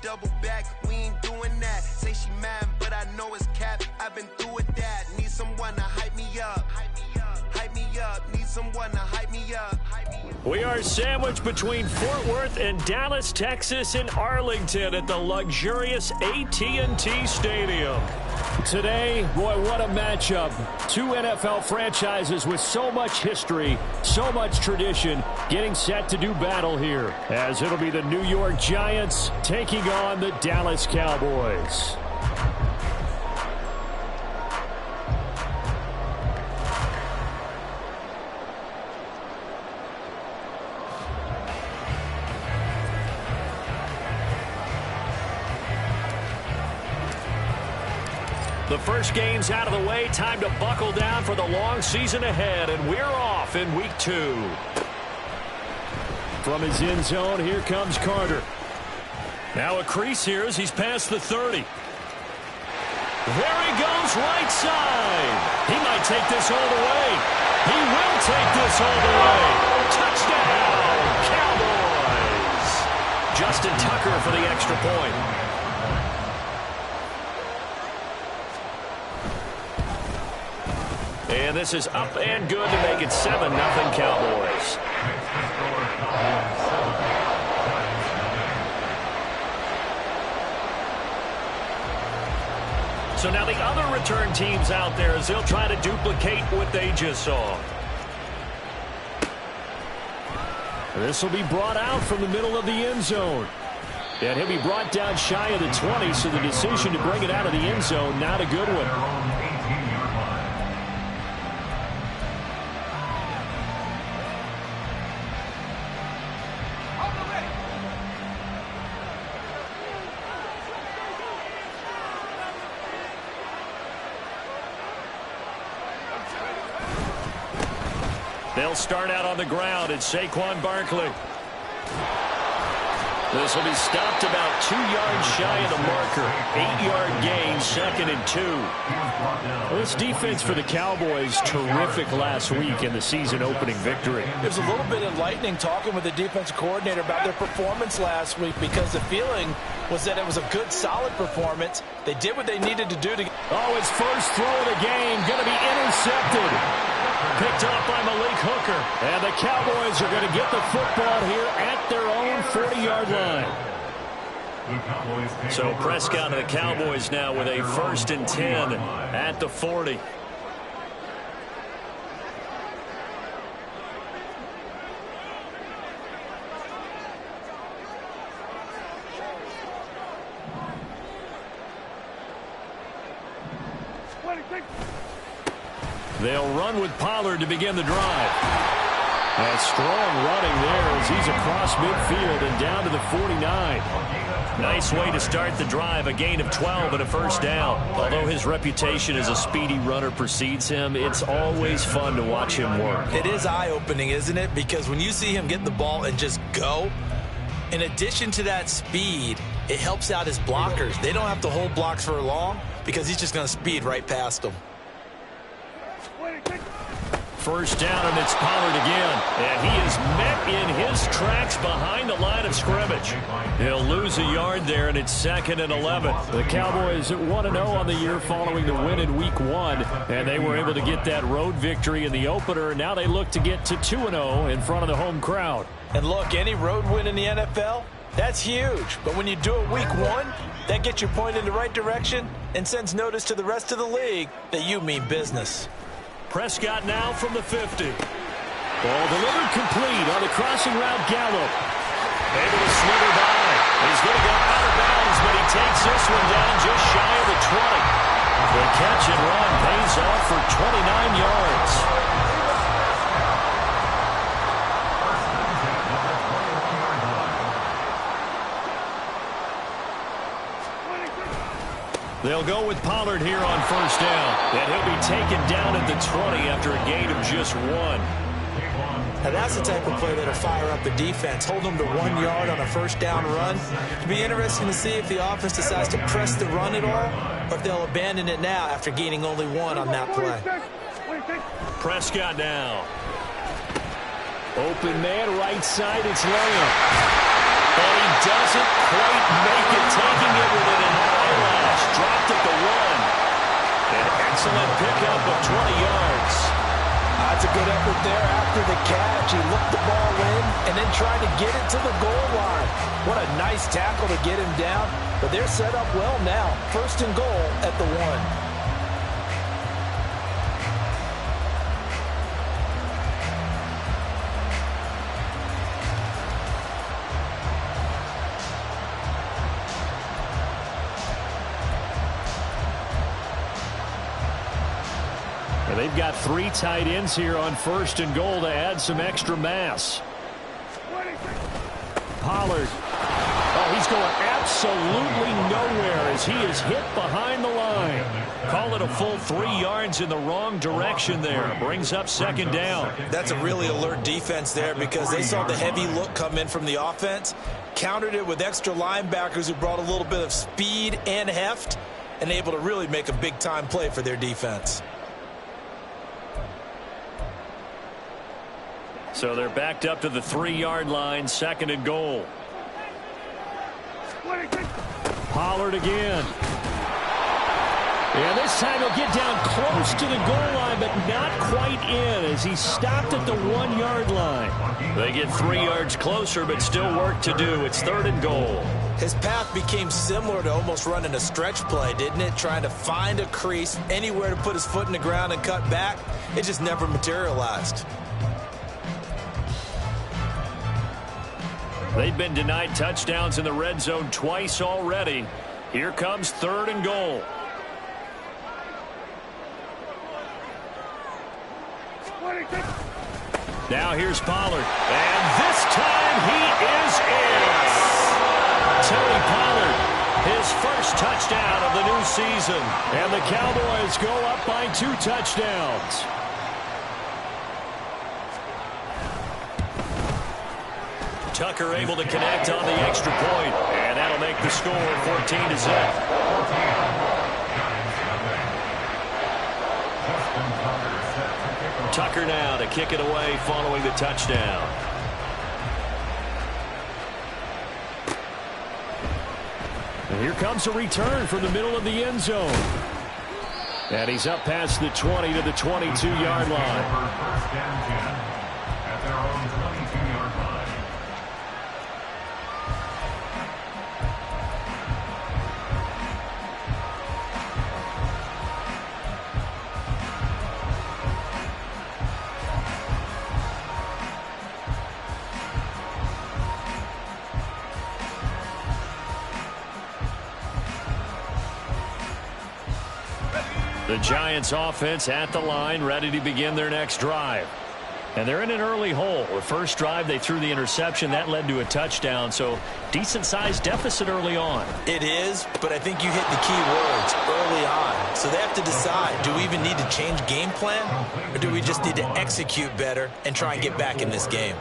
double back, we ain't doing that. Say she mad, but I know it's cap. I've been through with that. Need someone to hype me up. Hype me up. Need someone to hype me up. We are sandwiched between Fort Worth and Dallas, Texas, and Arlington at the luxurious AT&T Stadium. Today, boy, what a matchup. Two NFL franchises with so much history, so much tradition, getting set to do battle here, as it'll be the New York Giants taking on the Dallas Cowboys. The first game's out of the way. Time to buckle down for the long season ahead, and we're off in week 2. From his end zone, here comes Carter. Now a crease here as he's past the 30. There he goes, right side. He might take this all the way. He will take this all the way. Touchdown, Cowboys. Justin Tucker for the extra point. And this is up and good to make it 7-0 Cowboys. So now the other return teams out there as they'll try to duplicate what they just saw. This will be brought out from the middle of the end zone. And he'll be brought down shy of the 20, so the decision to bring it out of the end zone, not a good one. They'll start out on the ground. It's Saquon Barkley. This will be stopped about 2 yards shy of the marker. 8-yard gain, 2nd and 2. Well, this defense for the Cowboys, terrific last week in the season-opening victory. It was a little bit enlightening talking with the defensive coordinator about their performance last week, because the feeling was that it was a good, solid performance. They did what they needed to do to... Oh, his first throw of the game going to be intercepted. Picked up by Malik Hooker. And the Cowboys are going to get the football here at their own 40-yard line. So Prescott and the Cowboys now with a 1st and 10 at the 40. They'll run with Pollard to begin the drive. And strong running there as he's across midfield and down to the 49. Nice way to start the drive, a gain of 12 and a 1st down. Although his reputation as a speedy runner precedes him, it's always fun to watch him work. It is eye-opening, isn't it? Because when you see him get the ball and just go, in addition to that speed, it helps out his blockers. They don't have to hold blocks for long because he's just going to speed right past them. 1st down, and it's Pollard again. And he is met in his tracks behind the line of scrimmage. He'll lose a yard there, and it's 2nd and 11. The Cowboys at 1-0 on the year following the win in Week 1. And they were able to get that road victory in the opener. And now they look to get to 2-0 in front of the home crowd. And look, any road win in the NFL, that's huge. But when you do it Week 1, that gets you pointed in the right direction and sends notice to the rest of the league that you mean business. Prescott now from the 50. Ball delivered complete on the crossing route. Gallup able to slither by. He's going to go out of bounds, but he takes this one down just shy of the 20. The catch and run pays off for 29 yards. They'll go with Pollard here on 1st down. And he'll be taken down at the 20 after a gain of just 1. Now that's the type of play that'll fire up the defense. Hold them to 1 yard on a 1st down run. It'll be interesting to see if the offense decides to press the run at all, or if they'll abandon it now after gaining only 1 on that play. Prescott now. Open man, right side, it's Lamb. And he doesn't quite make it to move there after the catch. He looked the ball in and then tried to get it to the goal line. What a nice tackle to get him down. But they're set up well now. 1st and goal at the 1. They've got 3 tight ends here on 1st and goal to add some extra mass. Pollard. Oh, he's going absolutely nowhere as he is hit behind the line. Call it a full 3 yards in the wrong direction there. Brings up 2nd down. That's a really alert defense there because they saw the heavy look come in from the offense, countered it with extra linebackers who brought a little bit of speed and heft, and able to really make a big-time play for their defense. So they're backed up to the 3-yard line, 2nd and goal. Pollard again. And this time he'll get down close to the goal line, but not quite in as he stopped at the 1-yard line. They get 3 yards closer, but still work to do. It's 3rd and goal. His path became similar to almost running a stretch play, didn't it? Trying to find a crease, anywhere to put his foot in the ground and cut back. It just never materialized. They've been denied touchdowns in the red zone twice already. Here comes 3rd and goal. Now here's Pollard. And this time he is in. Tony Pollard, his first touchdown of the new season. And the Cowboys go up by 2 touchdowns. Tucker able to connect on the extra point, and that'll make the score 14-0. Tucker now to kick it away following the touchdown. And here comes a return from the middle of the end zone. And he's up past the 20 to the 22-yard line. The Giants offense at the line, ready to begin their next drive. And they're in an early hole. The first drive, they threw the interception. That led to a touchdown, so decent-sized deficit early on. It is, but I think you hit the key words early on. So they have to decide, do we even need to change game plan, or do we just need to execute better and try and get back in this game?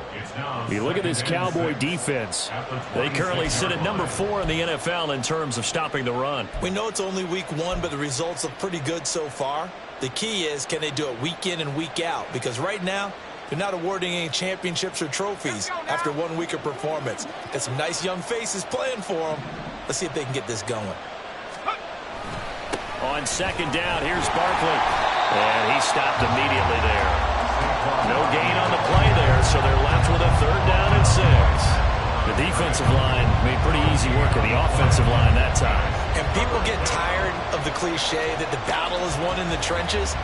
You look at this Cowboy defense. They currently sit at number 4 in the NFL in terms of stopping the run. We know it's only week 1, but the results look pretty good so far. The key is, can they do it week in and week out? Because right now, they're not awarding any championships or trophies after 1 week of performance. Got some nice young faces playing for them. Let's see if they can get this going. On 2nd down, here's Barkley. And he stopped immediately there. No gain on the play there, so they're left with a 3rd down and 6. The defensive line made pretty easy work of the offensive line that time. And people get tired of the cliche that the battle is won in the trenches.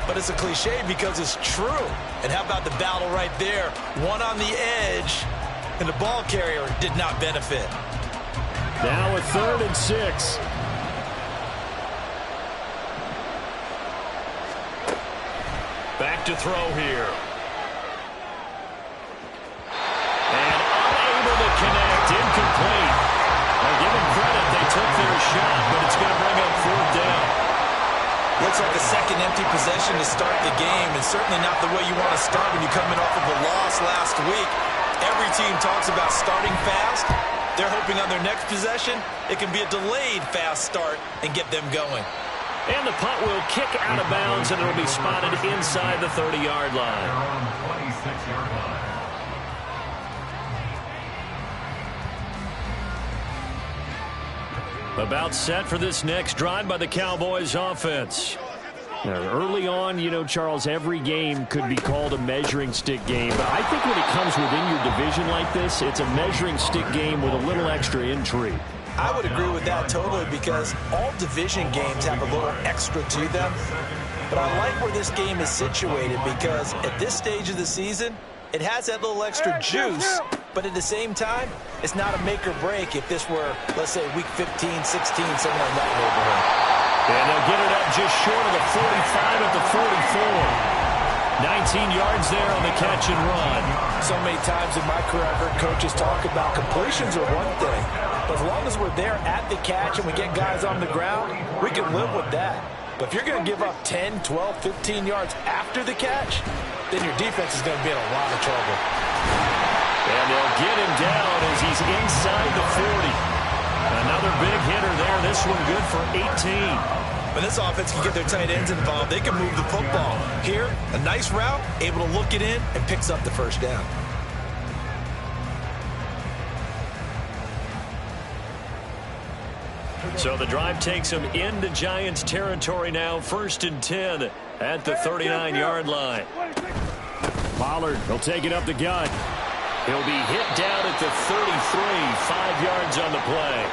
But it's a cliche because it's true. And how about the battle right there? One on the edge, and the ball carrier did not benefit. Now a 3rd and 6. Back to throw here. And unable to connect. Incomplete. Now give them credit. They took their shot, but it's going to bring up 4th down. Looks like a second empty possession to start the game, and certainly not the way you want to start when you're coming off of a loss last week. Every team talks about starting fast. They're hoping on their next possession, it can be a delayed fast start and get them going. And the punt will kick out of bounds, and it'll be spotted inside the 30-yard line. About set for this next drive by the Cowboys offense. Early on, you know, Charles, every game could be called a measuring stick game. But I think when it comes within your division like this, it's a measuring stick game with a little extra intrigue. I would agree with that totally because all division games have a little extra to them. But I like where this game is situated because at this stage of the season, it has that little extra juice. But at the same time, it's not a make or break if this were, let's say, week 15, 16, somewhere in that neighborhood. And they'll get it up just short of the 45 at the 44. 19 yards there on the catch and run. So many times in my career, I've heard coaches talk about completions are one thing. But as long as we're there at the catch and we get guys on the ground, we can live with that. But if you're going to give up 10, 12, 15 yards after the catch, then your defense is going to be in a lot of trouble. And they'll get him down as he's inside the 40. Another big hitter there. This one good for 18. When this offense can get their tight ends involved, they can move the football. Here, a nice route, able to look it in, and picks up the first down. So the drive takes them into Giants territory now. 1st and 10 at the 39-yard line. Pollard, he'll take it up the gut. He'll be hit down at the 33, 5 yards on the play.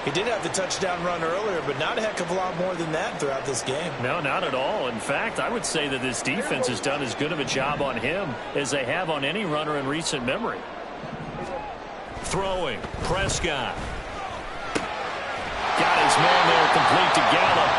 He did have the touchdown run earlier, but not a heck of a lot more than that throughout this game. No, not at all. In fact, I would say that this defense has done as good of a job on him as they have on any runner in recent memory. Throwing, Prescott. Got his man there, complete to Gallup.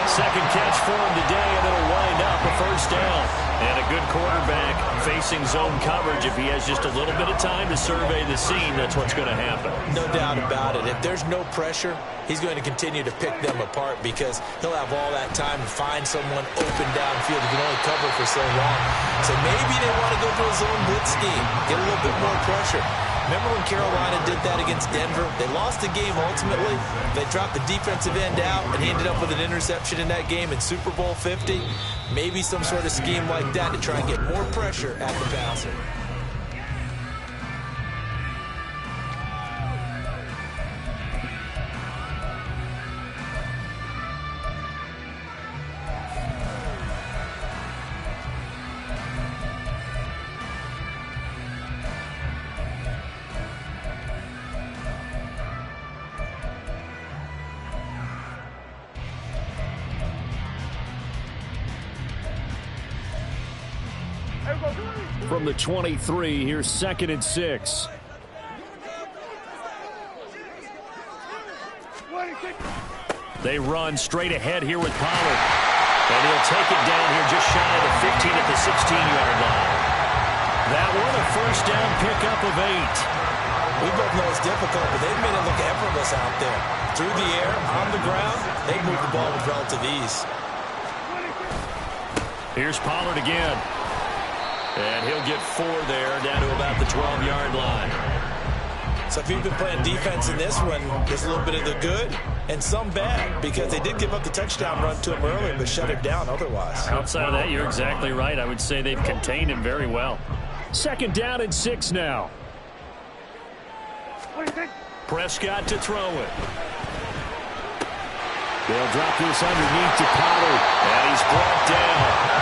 Second catch for him today, and it'll wind up a first down. And a good quarterback facing zone coverage. If he has just a little bit of time to survey the scene, that's what's going to happen. No doubt about it. If there's no pressure, he's going to continue to pick them apart because he'll have all that time to find someone open downfield. He can only cover for so long. So maybe they want to go to a zone blitz scheme, get a little bit more pressure. Remember when Carolina did that against Denver? They lost the game ultimately. They dropped the defensive end out, and he ended up with an interception in that game in Super Bowl 50. Maybe some sort of scheme like that to try and get more pressure at the passer. From the 23, here's 2nd and 6. They run straight ahead here with Pollard. And he'll take it down here just shy of the 15 at the 16-yard line. That one a first down pickup of 8. We both know it's difficult, but they've made it look effortless out there. Through the air, on the ground, they move the ball with relative ease. Here's Pollard again. And he'll get 4 there, down to about the 12-yard line. So if you've been playing defense in this one, there's a little bit of the good and some bad because they did give up the touchdown run to him earlier but shut him down otherwise. Outside of that, you're exactly right. I would say they've contained him very well. 2nd down and 6 now. Prescott to throw it. They'll drop this underneath to Pollard, and he's brought down.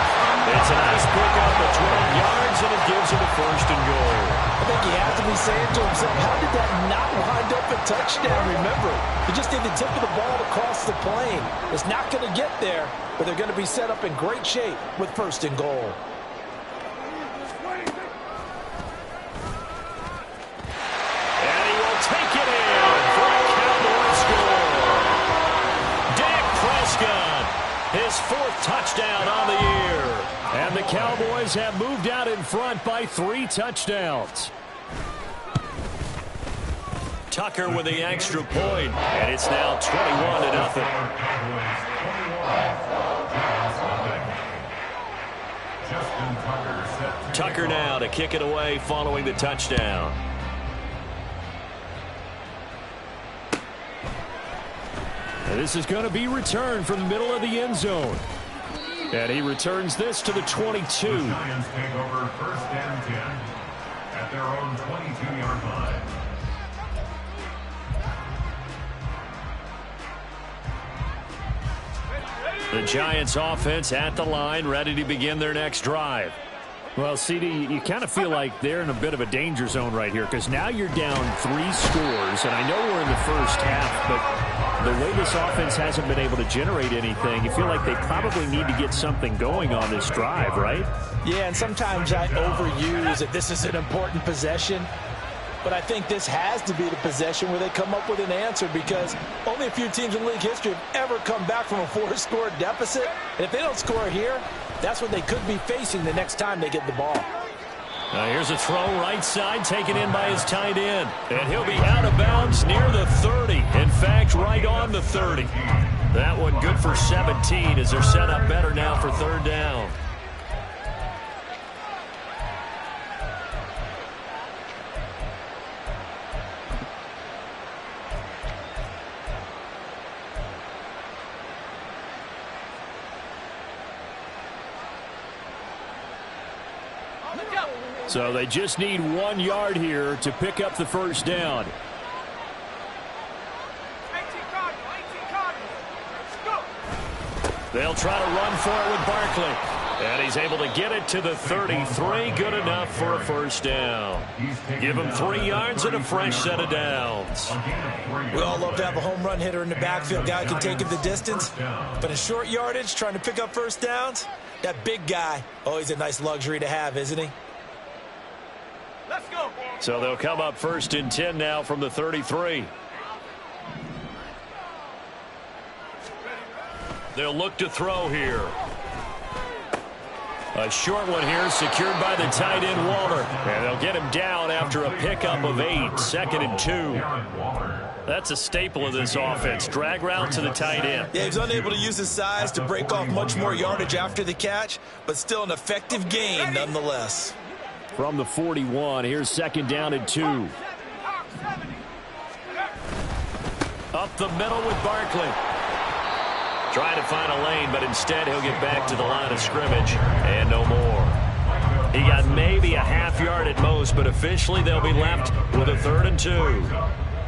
It's a nice pickup of 12 yards, and it gives him a 1st and goal. I think he has to be saying to himself, how did that not wind up a touchdown? Remember, he just did the tip of the ball across the plane. It's not going to get there, but they're going to be set up in great shape with 1st and goal. And he will take it in for a Cowboy score. Dak Prescott, his 4th touchdown on the year. And the Cowboys have moved out in front by 3 touchdowns. Tucker with the extra point, and it's now 21-0. Tucker now to kick it away following the touchdown. And this is going to be returned from the middle of the end zone. And he returns this to the 22. The Giants take over 1st and 10 at their own 22-yard line. The Giants offense at the line, ready to begin their next drive. Well, CD, you kind of feel like they're in a bit of a danger zone right here because now you're down 3 scores, and I know we're in the first half, but the way this offense hasn't been able to generate anything, you feel like they probably need to get something going on this drive, right? Yeah, and sometimes I overuse that this is an important possession, but I think this has to be the possession where they come up with an answer because only a few teams in league history have ever come back from a 4-score deficit, and if they don't score here, that's what they could be facing the next time they get the ball. Now here's a throw right side taken in by his tight end. And he'll be out of bounds near the 30. In fact, right on the 30. That one good for 17 as they're set up better now for third down. So they just need 1 yard here to pick up the first down. They'll try to run for it with Barkley. And he's able to get it to the 33. Good enough for a first down. Give him 3 yards and a fresh set of downs. We all love to have a home run hitter in the backfield. Guy can take it the distance. But in short yardage, trying to pick up first downs, that big guy, always a nice luxury to have, isn't he? Let's go. So they'll come up first and 10 now from the 33. They'll look to throw here. A short one here secured by the tight end Waller. And they'll get him down after a pickup of 8. 2nd and 2. That's a staple of this offense. Drag route to the tight end. Yeah, he's unable to use his size to break off much more yardage after the catch, but still an effective gain nonetheless. From the 41, here's 2nd down and 2. Up the middle with Barkley. Trying to find a lane, but instead he'll get back to the line of scrimmage and no more. He got maybe a half yard at most, but officially they'll be left with a 3rd and 2.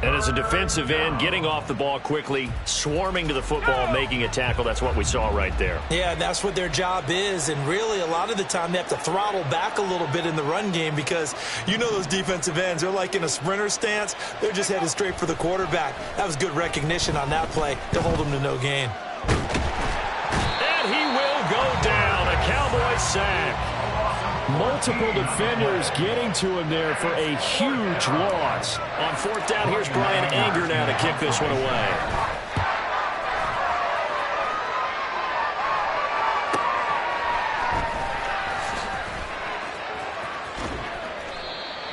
And as a defensive end, getting off the ball quickly, swarming to the football, making a tackle, that's what we saw right there. Yeah, that's what their job is, and really a lot of the time they have to throttle back a little bit in the run game because you know those defensive ends, they're like in a sprinter stance. They're just headed straight for the quarterback. That was good recognition on that play. They'll hold them to no gain. And he will go down, a Cowboy sack. Multiple defenders getting to him there for a huge loss. On 4th down, here's Brian Anger now to kick this one away.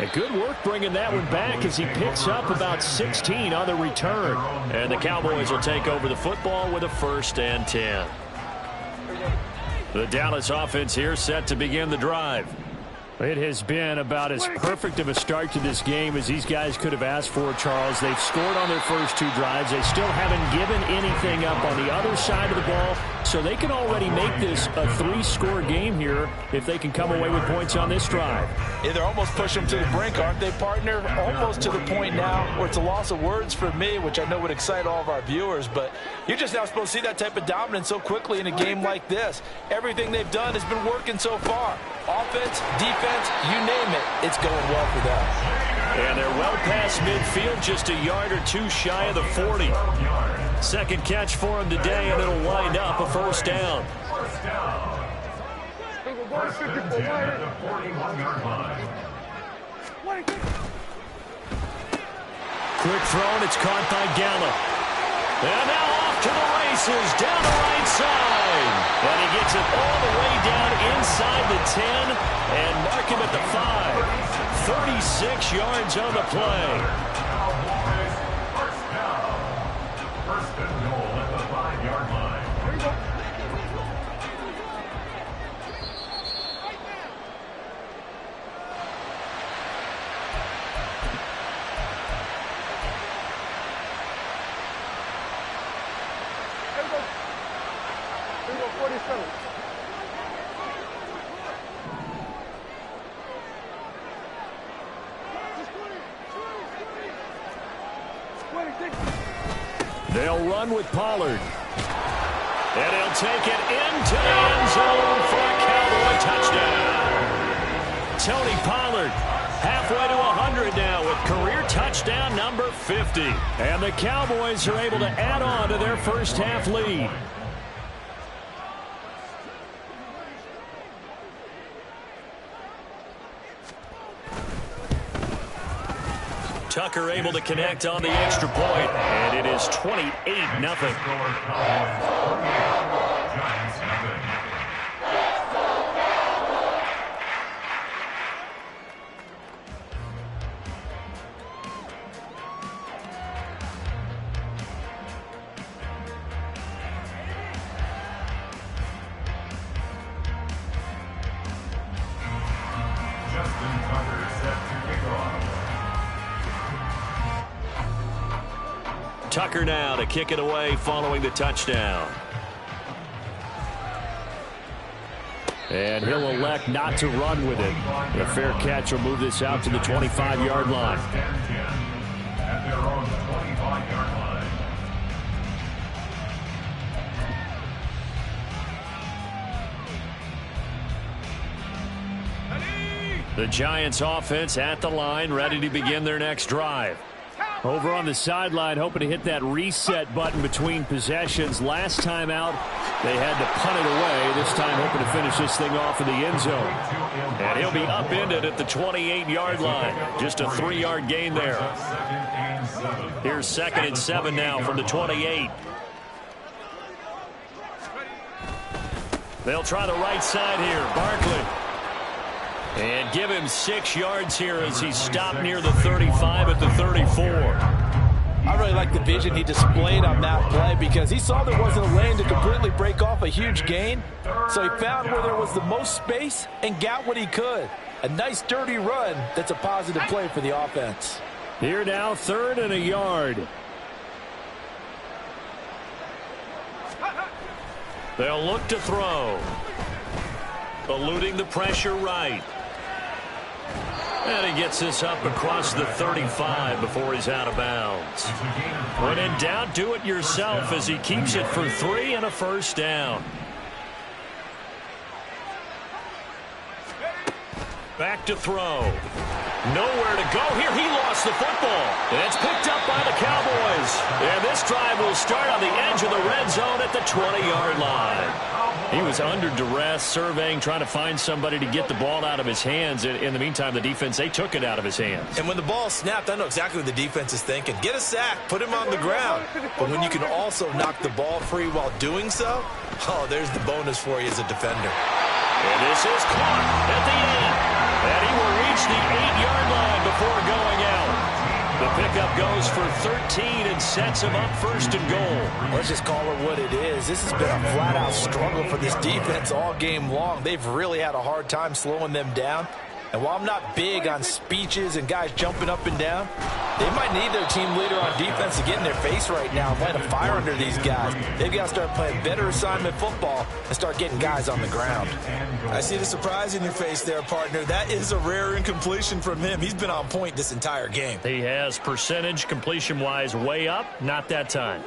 A good work bringing that one back as he picks up about 16 on the return. And the Cowboys will take over the football with a 1st and 10. The Dallas offense here set to begin the drive. It has been about as perfect of a start to this game as these guys could have asked for, Charles. They've scored on their first 2 drives. They still haven't given anything up on the other side of the ball, so they can already make this a 3-score game here if they can come away with points on this drive. Yeah, they're almost pushing them to the brink, aren't they, partner? Almost to the point now where it's a loss of words for me, which I know would excite all of our viewers, but you're just now supposed to see that type of dominance so quickly in a game like this. Everything they've done has been working so far. Offense, defense, you name it, it's going well for them. And they're well past midfield, just a yard or 2 shy of the 40. 2nd catch for him today, and it'll wind up a 1st down. Quick throw, and it's caught by Gallup. And now off to the races, down the right side. And he gets it all the way down inside the 10 and mark him at the 5. 36 yards on the play. First down. 1st and goal at the 5-yard line. Here we go. Here we go, 47. They'll run with Pollard. And he'll take it into the end zone for a Cowboy touchdown. Tony Pollard halfway to 100 now with career touchdown number 50. And the Cowboys are able to add on to their first half lead. Tucker able to connect on the extra point, and it is 28-0. Justin Tucker set to kick off. Tucker now to kick it away following the touchdown. And he'll elect not to run with it. A fair catch will move this out to the 25-yard line. At their own 25-yard line. The Giants offense at the line, ready to begin their next drive. Over on the sideline, hoping to hit that reset button between possessions. Last time out, they had to punt it away. This time hoping to finish this thing off in the end zone. And he'll be upended at the 28-yard line. Just a 3-yard gain there. Here's 2nd and 7 now from the 28. They'll try the right side here. Barkley. And give him 6 yards here as he's stopped near the 35 at the 34. I really like the vision he displayed on that play because he saw there wasn't a lane to completely break off a huge gain. So he found where there was the most space and got what he could. A nice dirty run that's a positive play for the offense. Here now, 3rd and a yard. They'll look to throw. Eluding the pressure right. And he gets this up across the 35 before he's out of bounds. When in doubt, do it yourself as he keeps it for 3 and a first down. Back to throw. Nowhere to go here. He lost the football. And it's picked up by the Cowboys. And this drive will start on the edge of the red zone at the 20-yard line. He was under duress, surveying, trying to find somebody to get the ball out of his hands. In the meantime, the defense, they took it out of his hands. And when the ball snapped, I know exactly what the defense is thinking. Get a sack, put him on the ground. But when you can also knock the ball free while doing so, oh, there's the bonus for you as a defender. And this is caught at the 8. And he will reach the 8-yard line before going out. The pickup goes for 13 and sets him up 1st and goal. Let's just call it what it is. This has been a flat-out struggle for this defense all game long. They've really had a hard time slowing them down. And while I'm not big on speeches and guys jumping up and down, they might need their team leader on defense to get in their face right now and light a fire under these guys. They've got to start playing better assignment football and start getting guys on the ground. I see the surprise in your face there, partner. That is a rare incompletion from him. He's been on point this entire game. He has percentage completion-wise way up. Not that time.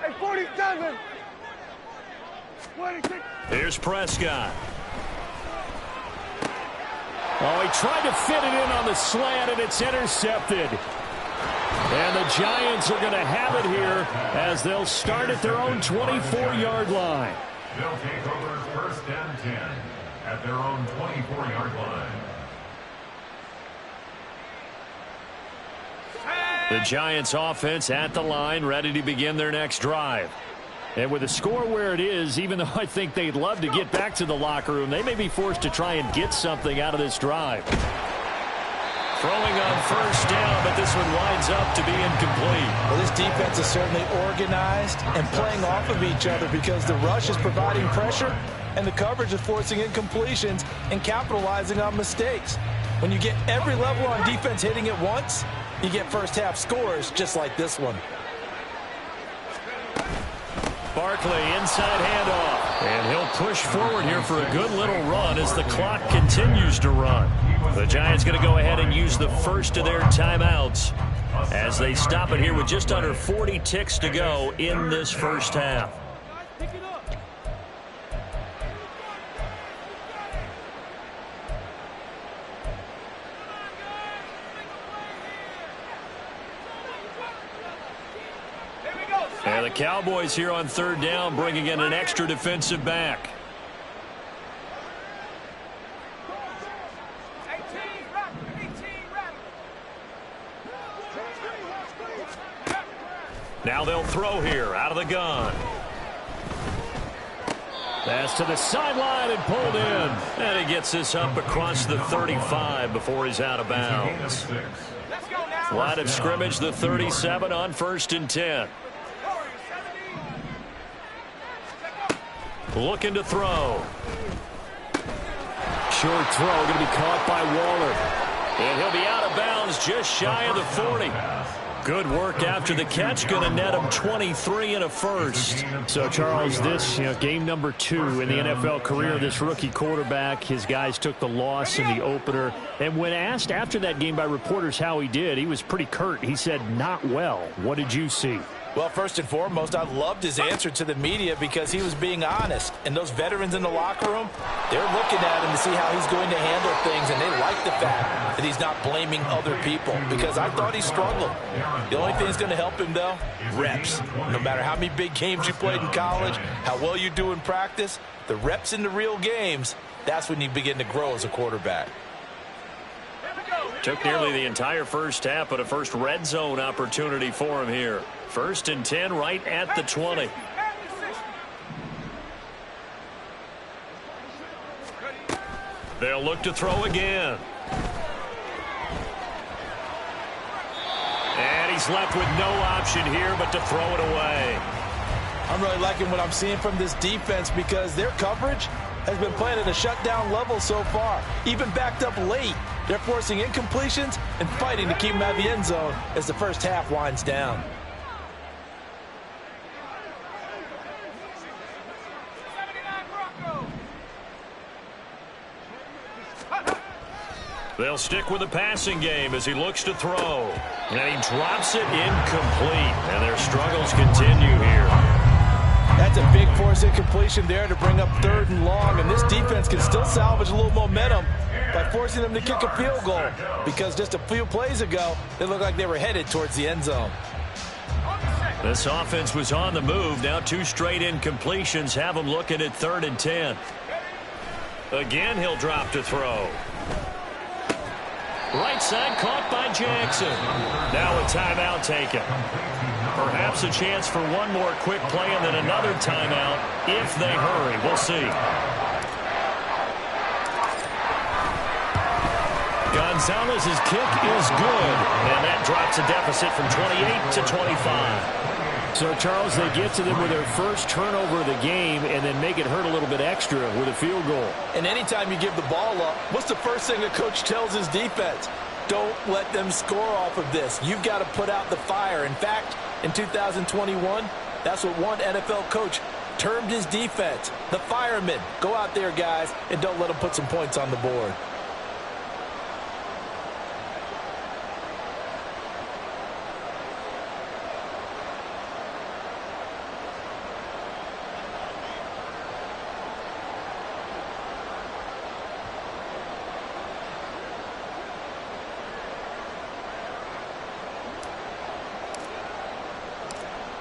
Hey, 47. 26. Here's Prescott. Oh, he tried to fit it in on the slant, and it's intercepted. And the Giants are going to have it here as they'll start at their own 24-yard line. They'll take over 1st and 10 at their own 24-yard line. The Giants offense at the line, ready to begin their next drive. And with the score where it is, even though I think they'd love to get back to the locker room, they may be forced to try and get something out of this drive. Throwing on 1st down, but this one winds up to be incomplete. Well, this defense is certainly organized and playing off of each other because the rush is providing pressure and the coverage is forcing incompletions and capitalizing on mistakes. When you get every level on defense hitting at once, you get first half scores just like this one. Barkley, inside handoff. And he'll push forward here for a good little run as the clock continues to run. The Giants going to go ahead and use the first of their timeouts as as they stop it here with just under 40 ticks to go in this first half. And the Cowboys here on third down, bringing in an extra defensive back. Now they'll throw here out of the gun. Pass to the sideline and pulled in. And he gets this up across the 35 before he's out of bounds. Line of scrimmage, the 37 on 1st and 10. Looking to throw. Short throw going to be caught by Waller. And he'll be out of bounds just shy of the 40. Good work after the catch. Going to net him 23 and a first. So, Charles, this game number 2 in the NFL career of this rookie quarterback. His guys took the loss in the opener. And when asked after that game by reporters how he did, he was pretty curt. He said, not well. What did you see? Well, first and foremost, I loved his answer to the media because he was being honest. And those veterans in the locker room, they're looking at him to see how he's going to handle things, and they like the fact that he's not blaming other people because I thought he struggled. The only thing that's going to help him, though, reps. No matter how many big games you played in college, how well you do in practice, the reps in the real games, that's when you begin to grow as a quarterback. Took nearly the entire first half, but a first red zone opportunity for him here. 1st and 10 right at the 20. They'll look to throw again. And he's left with no option here but to throw it away. I'm really liking what I'm seeing from this defense because their coverage has been playing at a shutdown level so far. Even backed up late, they're forcing incompletions and fighting to keep them out of the end zone as the first half winds down. They'll stick with the passing game as he looks to throw. And he drops it incomplete. And their struggles continue here. That's a big force incompletion there to bring up 3rd and long. And this defense can still salvage a little momentum by forcing them to kick a field goal. Because just a few plays ago, they looked like they were headed towards the end zone. This offense was on the move. Now 2 straight incompletions have them looking at 3rd and 10. Again, he'll drop to throw. Right side caught by Jackson. Now a timeout taken. Perhaps a chance for one more quick play and then another timeout if they hurry. We'll see. Gonzalez's kick is good. And that drops a deficit from 28 to 25. So, Charles, they get to them with their first turnover of the game and then make it hurt a little bit extra with a field goal. And anytime you give the ball up, what's the first thing a coach tells his defense? Don't let them score off of this. You've got to put out the fire. In fact, in 2021, that's what one NFL coach termed his defense. The firemen. Go out there, guys, and don't let them put some points on the board.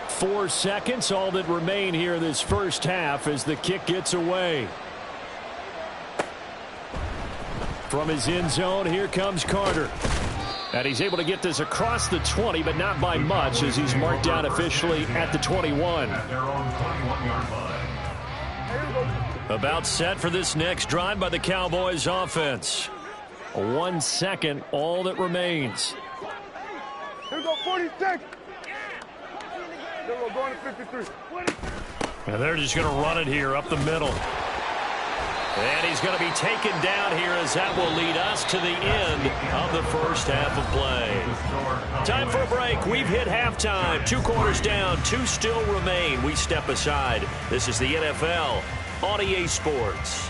Four seconds, all that remain here in this first half as the kick gets away. From his end zone, here comes Carter. And he's able to get this across the 20, but not by much as he's marked down officially at the 21. About set for this next drive by the Cowboys offense. 1 second, all that remains. Here we go, 46. Here we go, going to 53. And they're just going to run it here up the middle. And he's going to be taken down here as that will lead us to the end of the first half of play. Time for a break. We've hit halftime. 2 quarters down, 2 still remain. We step aside. This is the NFL on EA Sports.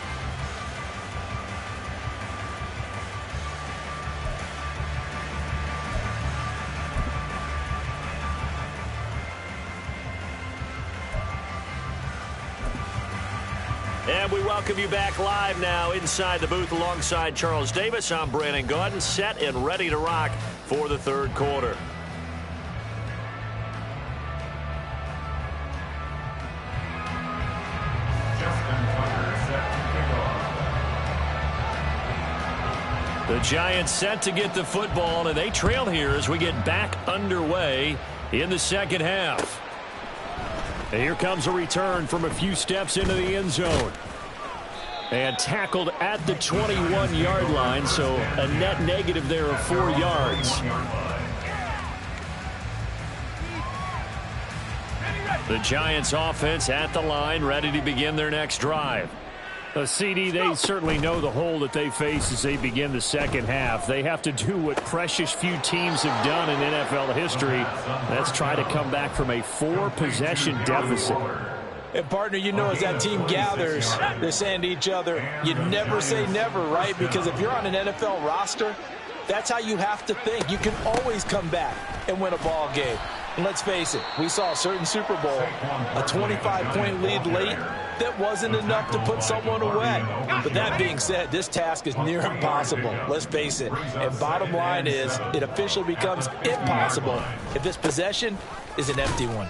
And we welcome you back live now inside the booth alongside Charles Davis. I'm Brandon Gaudin, set and ready to rock for the third quarter. The Giants set to get the football, and they trail here as we get back underway in the second half. And here comes a return from a few steps into the end zone. And tackled at the 21-yard line, so a net negative there of 4 yards. The Giants offense at the line, ready to begin their next drive. CD, they certainly know the hole that they face as they begin the second half. They have to do what precious few teams have done in NFL history. That's try to come back from a 4-possession deficit. And, partner, you know, as that team gathers, they're saying to each other, you never say never, right? Because if you're on an NFL roster, that's how you have to think. You can always come back and win a ball game. And let's face it, we saw a certain Super Bowl, a 25-point lead late that wasn't enough to put someone away. But that being said, this task is near impossible. Let's face it. And bottom line is, it officially becomes impossible if this possession is an empty one.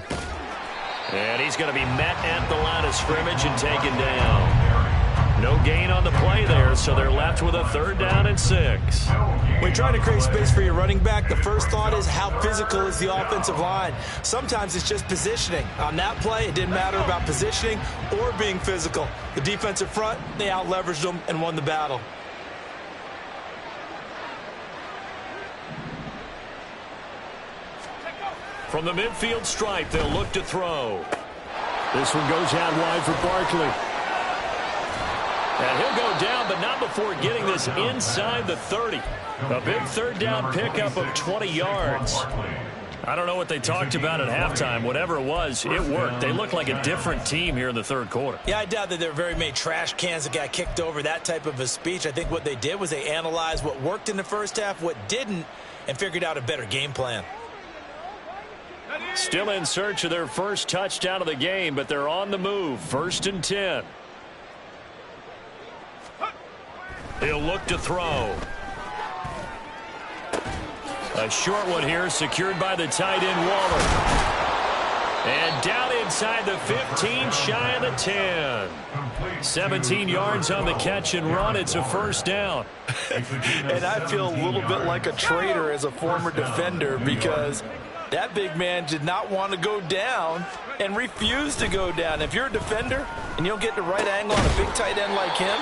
And he's going to be met at the line of scrimmage and taken down. No gain on the play there, so they're left with a 3rd down and 6. When you're trying to create space for your running back, the first thought is how physical is the offensive line. Sometimes it's just positioning. On that play, it didn't matter about positioning or being physical. The defensive front, they out-leveraged them and won the battle. From the midfield stripe, they'll look to throw. This one goes out wide for Barkley. And he'll go down, but not before getting this inside the 30. A big 3rd down pickup of 20 yards. I don't know what they talked about at halftime. Whatever it was, it worked. They look like a different team here in the third quarter. Yeah, I doubt that there were very many trash cans that got kicked over, that type of a speech. I think what they did was they analyzed what worked in the first half, what didn't, and figured out a better game plan. Still in search of their first touchdown of the game, but they're on the move. 1st and 10. He'll look to throw. A short one here, secured by the tight end Waller. And down inside the 15, shy of the 10. 17 yards on the catch and run. It's a 1st down. And I feel a little bit like a traitor as a former defender, because that big man did not want to go down and refused to go down. If you're a defender and you don't get the right angle on a big tight end like him,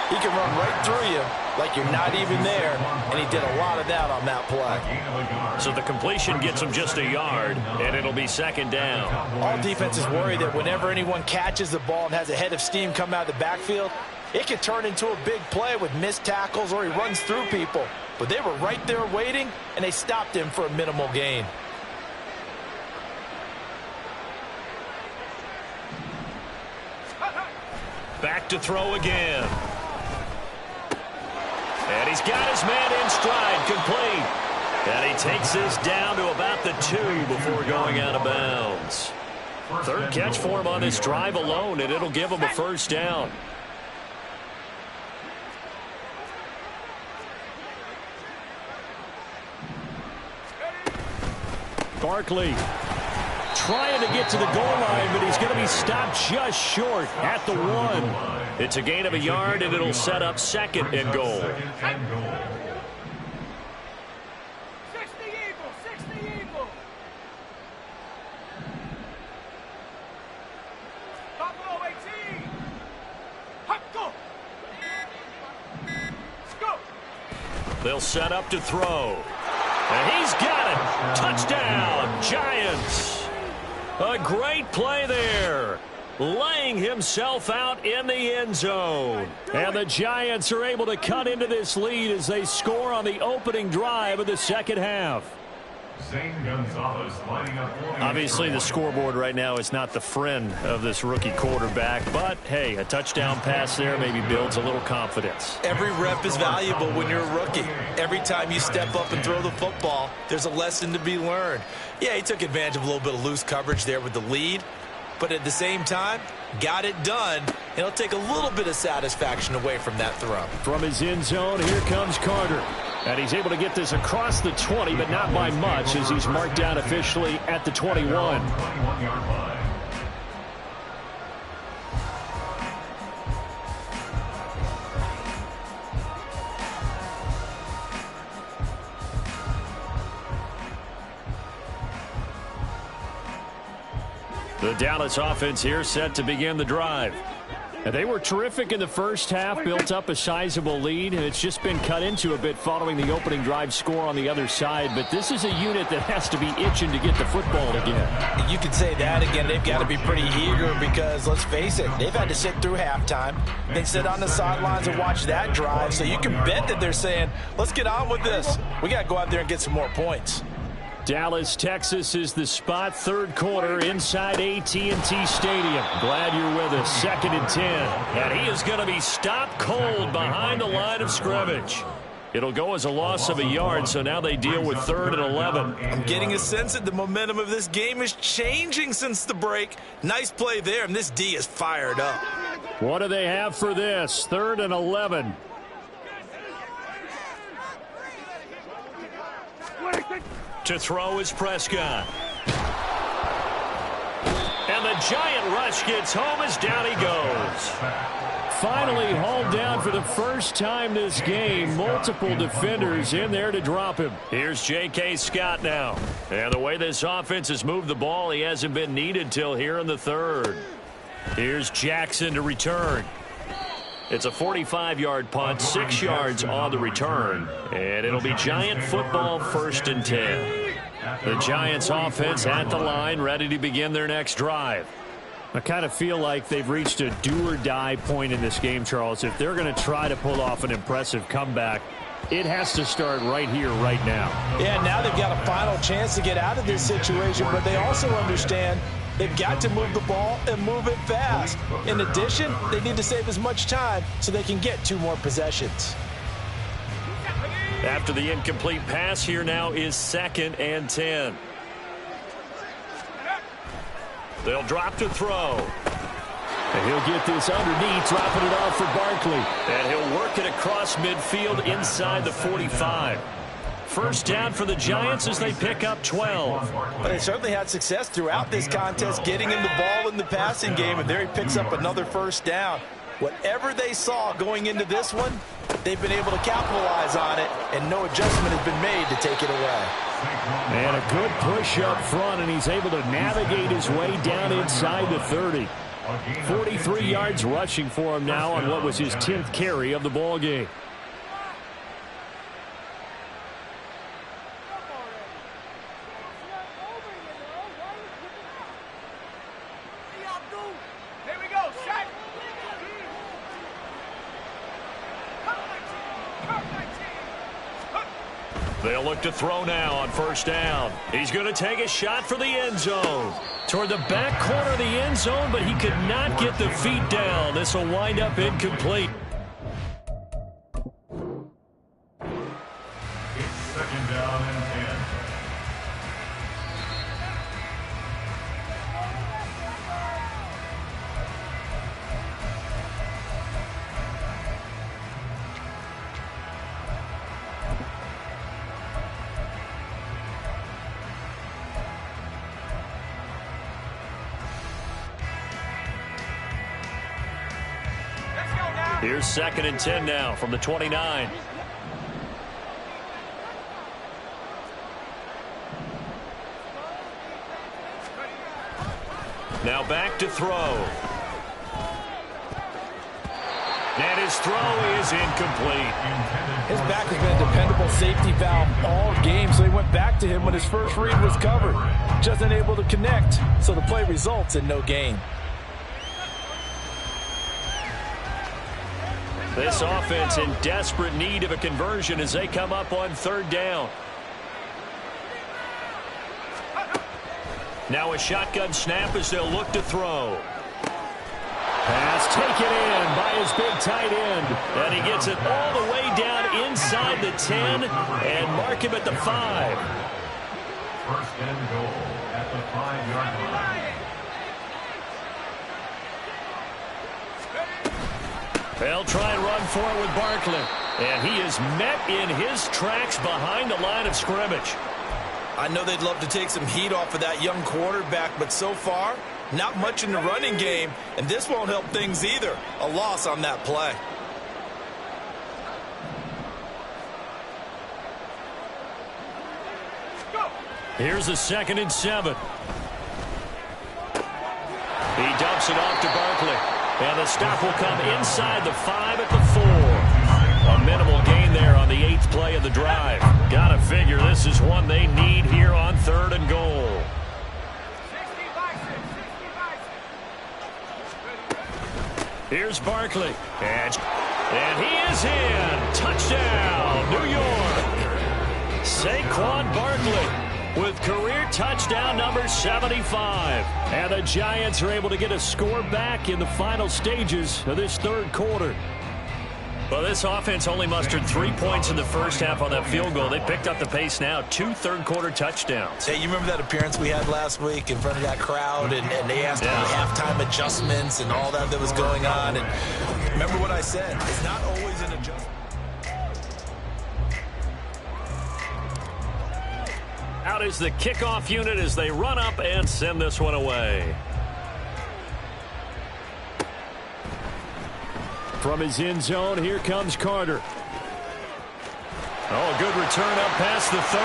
he can run right through you like you're not even there, and he did a lot of that on that play. So the completion gets him just a yard, and it'll be 2nd down. All defenses worry that whenever anyone catches the ball and has a head of steam come out of the backfield, it can turn into a big play with missed tackles or he runs through people. But they were right there waiting, and they stopped him for a minimal gain. Back to throw again. And he's got his man in stride, complete. And he takes this down to about the 2 before going out of bounds. 3rd catch for him on this drive alone, and it'll give him a 1st down. Barkley trying to get to the goal line, but he's going to be stopped just short at the 1. It's a gain of a yard, and it'll set up 2nd and goal. 60 Eagles. Buffalo 18. Go. Go. They'll set up to throw. And he's got it. Touchdown, Giants. A great play there. Laying himself out in the end zone. And the Giants are able to cut into this lead as they score on the opening drive of the second half. Obviously, the scoreboard right now is not the friend of this rookie quarterback, but, hey, a touchdown pass there maybe builds a little confidence. Every rep is valuable when you're a rookie. Every time you step up and throw the football, there's a lesson to be learned. Yeah, he took advantage of a little bit of loose coverage there with the lead, but at the same time, got it done. It'll take a little bit of satisfaction away from that throw. From his end zone, here comes Carter. And he's able to get this across the 20, but not by much, as he's marked down officially at the 21. 21-yard line. The Dallas offense here set to begin the drive. And they were terrific in the first half, built up a sizable lead, and it's just been cut into a bit following the opening drive score on the other side. But this is a unit that has to be itching to get the football again. You can say that again. They've got to be pretty eager because, let's face it, they've had to sit through halftime. They sit on the sidelines and watch that drive. So you can bet that they're saying, let's get on with this. We got to go out there and get some more points. Dallas, Texas is the spot, third quarter inside AT&T Stadium. Glad you're with us. 2nd and 10. And he is going to be stopped cold behind the line of scrimmage. It'll go as a loss of a yard, so now they deal with 3rd and 11. I'm getting a sense that the momentum of this game is changing since the break. Nice play there, and this D is fired up. What do they have for this? 3rd and 11. To throw is Prescott. And the giant rush gets home as down he goes. Finally hauled down for the first time this game. Multiple defenders in there to drop him. Here's J.K. Scott now. And the way this offense has moved the ball, he hasn't been needed till here in the 3rd. Here's Jackson to return. It's a 45-yard punt, 6 yards on the return. And it'll be Giant football, 1st and 10. The Giants offense at the line, ready to begin their next drive. I kind of feel like they've reached a do-or-die point in this game, Charles. If they're going to try to pull off an impressive comeback, it has to start right here, right now. Yeah, now they've got a final chance to get out of this situation, but they also understand they've got to move the ball and move it fast. In addition, they need to save as much time so they can get 2 more possessions. After the incomplete pass, here now is 2nd and 10. They'll drop to throw. And he'll get this underneath, dropping it off for Barkley. And he'll work it across midfield inside the 45. First down for the Giants as they pick up 12. But they certainly had success throughout this contest getting him the ball in the passing game, and there he picks up another first down. Whatever they saw going into this one, they've been able to capitalize on it, and no adjustment has been made to take it away. And a good push up front, and he's able to navigate his way down inside the 30. 43 yards rushing for him now on what was his 10th carry of the ball game. They'll look to throw now on first down. He's going to take a shot for the end zone. Toward the back corner of the end zone, but he could not get the feet down. This will wind up incomplete. It's 2nd down and 10. Here's 2nd and 10 now from the 29. Now back to throw. And his throw is incomplete. His back has been a dependable safety valve all game, so he went back to him when his first read was covered. Just unable to connect, so the play results in no gain. This offense in desperate need of a conversion as they come up on 3rd down. Now a shotgun snap as they'll look to throw. Pass taken in by his big tight end. And he gets it all the way down inside the 10 and mark him at the 5. 1st and goal at the 5-yard line. They'll try and run for it with Barkley. And he is met in his tracks behind the line of scrimmage. I know they'd love to take some heat off of that young quarterback, but so far, not much in the running game, and this won't help things either. A loss on that play. Here's a 2nd and 7. He dumps it off to Barkley. And the stop will come inside the 5 at the 4. A minimal gain there on the 8th play of the drive. Gotta figure this is one they need here on 3rd and goal. Here's Barkley. And he is in. Touchdown, New York. Saquon Barkley with career touchdown number 75. And the Giants are able to get a score back in the final stages of this 3rd quarter. Well, this offense only mustered 3 points in the first half on that field goal. They picked up the pace now. 2 third-quarter touchdowns. Hey, you remember that appearance we had last week in front of that crowd, and they asked about halftime adjustments and all that was going on. And remember what I said. It's not always an adjustment. Out is the kickoff unit as they run up and send this one away. From his end zone, here comes Carter. Oh, a good return up past the 30.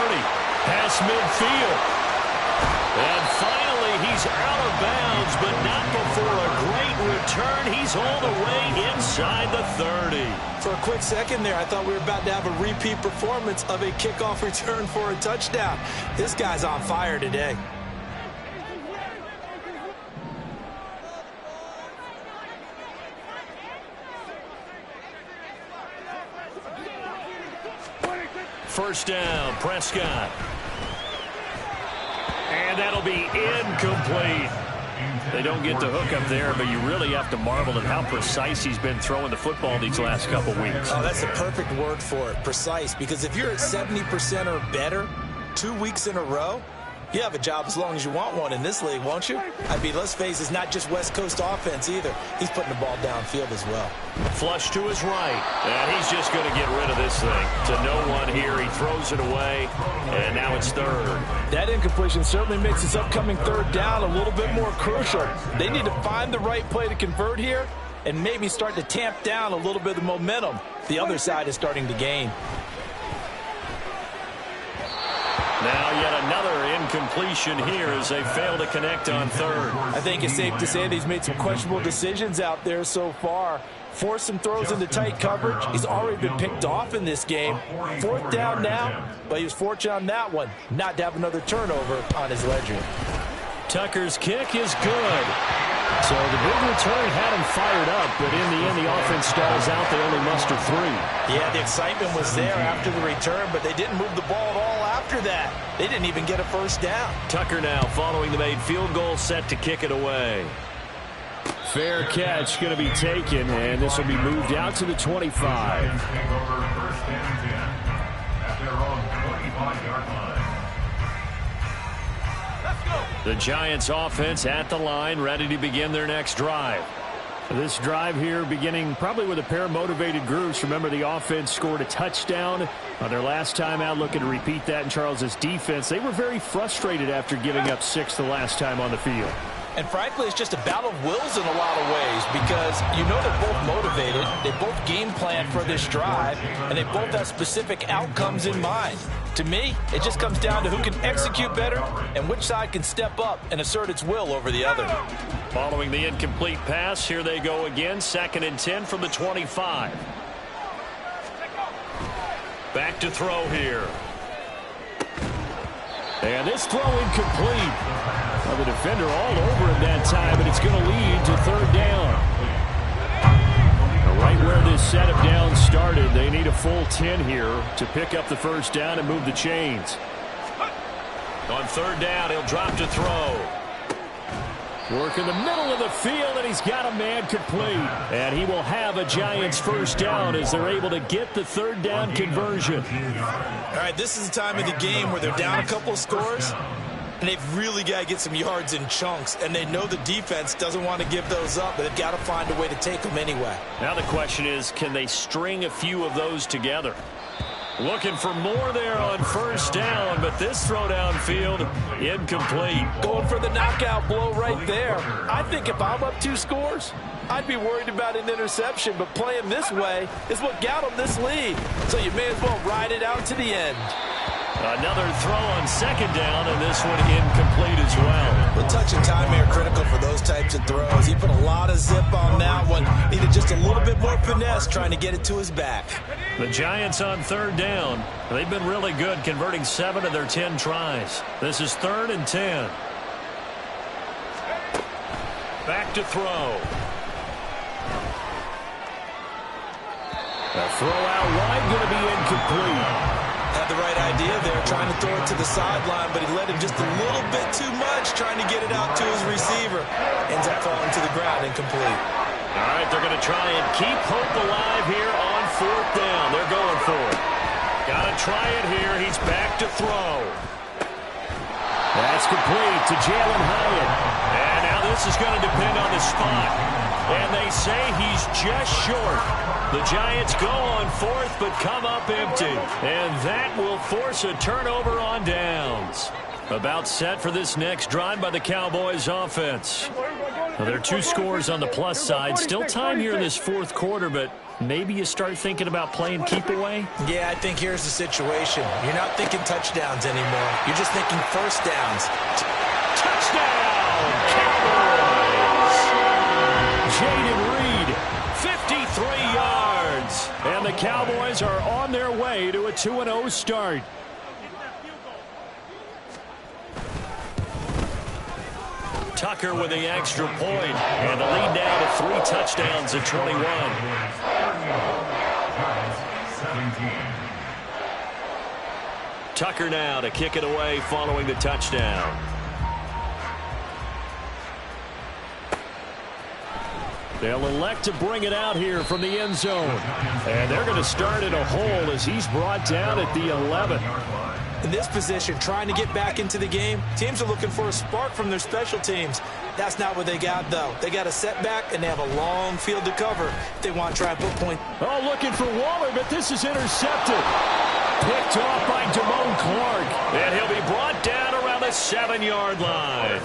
Past midfield. And finally, he's out of bounds, but not before a great return. He's all the way inside the 30. For a quick second there, I thought we were about to have a repeat performance of a kickoff return for a touchdown. This guy's on fire today. First down, Prescott. And that'll be incomplete. They don't get the hook up there, but you really have to marvel at how precise he's been throwing the football these last couple weeks. Oh, that's the perfect word for it, precise. Because if you're at 70% or better 2 weeks in a row, you have a job as long as you want one in this league, won't you? I mean, let's face it, it's not just West Coast offense either. He's putting the ball downfield as well. Flush to his right. And he's just going to get rid of this thing. To no one here. He throws it away. And now it's 3rd. That incompletion certainly makes this upcoming 3rd down a little bit more crucial. They need to find the right play to convert here and maybe start to tamp down a little bit of momentum. The other side is starting to gain. Now yet another incompletion here as they fail to connect on 3rd. I think it's safe to say that he's made some questionable decisions out there so far. Forced some throws into tight coverage. He's already been picked off in this game. 4th down now, but he was fortunate on that one not to have another turnover on his ledger. Tucker's kick is good. So the big return had him fired up, but in the end the offense stalls out. They only muster 3. Yeah, the excitement was there after the return, but they didn't move the ball at all after that. They didn't even get a first down. Tucker now following the made field goal, set to kick it away. Fair catch going to be taken, and this will be moved out to the 25. Take over 1st and 10 at their own 25-yard line. The Giants offense at the line, ready to begin their next drive. This drive here beginning probably with a pair of motivated groups. Remember, the offense scored a touchdown on their last time out, looking to repeat that in Charles's defense. They were very frustrated after giving up 6 the last time on the field. And frankly, it's just a battle of wills in a lot of ways because you know they're both motivated. They both game plan for this drive, and they both have specific outcomes in mind. To me, it just comes down to who can execute better and which side can step up and assert its will over the other. Following the incomplete pass, here they go again. 2nd and 10 from the 25. Back to throw here. And this throw incomplete. Well, the defender all over him that time, and it's going to lead to 3rd down. Right where this set of downs started, they need a full 10 here to pick up the first down and move the chains. On 3rd down, he'll drop to throw. Work in the middle of the field, and he's got a man complete. And he will have a Giants first down as they're able to get the 3rd down conversion. All right, this is the time of the game where they're down a couple of scores. And they've really got to get some yards in chunks, and they know the defense doesn't want to give those up, but they've got to find a way to take them anyway. Now the question is, can they string a few of those together? Looking for more there on first down, but this throw downfield, incomplete. Going for the knockout blow right there. I think if I'm up 2 scores, I'd be worried about an interception, but playing this way is what got them this lead. So you may as well ride it out to the end. Another throw on second down, and this one incomplete as well. The touch and time are critical for those types of throws. He put a lot of zip on that one. Needed just a little bit more finesse trying to get it to his back. The Giants on third down. They've been really good, converting 7 of their 10 tries. This is 3rd and 10. Back to throw. A throw out wide, going to be incomplete. Had the right idea there, trying to throw it to the sideline, but he let him just a little bit too much, trying to get it out to his receiver. Ends up falling to the ground, incomplete. All right, they're going to try and keep hope alive here on 4th down. They're going for it. Got to try it here. He's back to throw. That's complete to Jalen Hyatt. And now this is going to depend on the spot. And they say he's just short. The Giants go on 4th, but come up empty. And that will force a turnover on downs. About set for this next drive by the Cowboys offense. Now, there are 2 scores on the plus side. Still time here in this 4th quarter, but maybe you start thinking about playing keep away? Yeah, I think here's the situation. You're not thinking touchdowns anymore. You're just thinking first downs. Touchdown, Cowboys! Jaden Reed, 53 yards. And the Cowboys are on their way to a 2-0 start. Tucker with the extra point, and the lead down to 3 touchdowns at 21. Tucker now to kick it away following the touchdown. They'll elect to bring it out here from the end zone. And they're going to start at a hole as he's brought down at the 11. In this position, trying to get back into the game, teams are looking for a spark from their special teams. That's not what they got, though. They got a setback, and they have a long field to cover if they want to try and put points. Oh, looking for Waller, but this is intercepted. Picked off by Damone Clark. And he'll be brought down around the 7-yard line.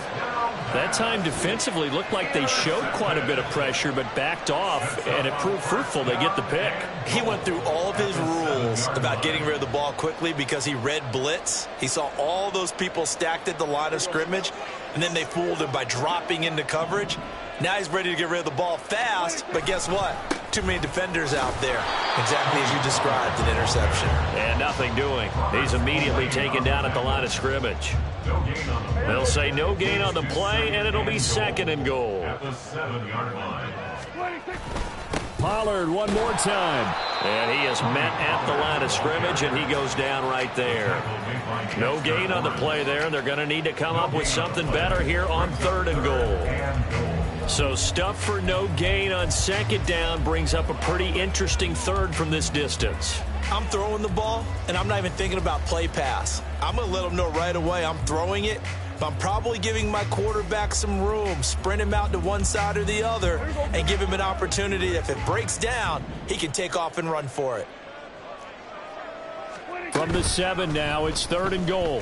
That time defensively looked like they showed quite a bit of pressure, but backed off, and it proved fruitful. They get the pick. He went through all of his rules about getting rid of the ball quickly because he read blitz. He saw all those people stacked at the line of scrimmage, and then they fooled him by dropping into coverage. Now he's ready to get rid of the ball fast, but guess what? Too many defenders out there. Exactly as you described, an interception. And nothing doing. He's immediately taken down at the line of scrimmage. They'll say no gain on the play, and it'll be 2nd and goal. At the 7-yard line. Pollard one more time. And he is met at the line of scrimmage, and he goes down right there. No gain on the play there, and they're going to need to come up with something better here on 3rd and goal. So stuff for no gain on 2nd down brings up a pretty interesting 3rd from this distance. I'm throwing the ball, and I'm not even thinking about play pass. I'm going to let them know right away I'm throwing it, but I'm probably giving my quarterback some room, sprint him out to one side or the other, and give him an opportunity. If it breaks down, he can take off and run for it. From the 7 now, it's 3rd and goal.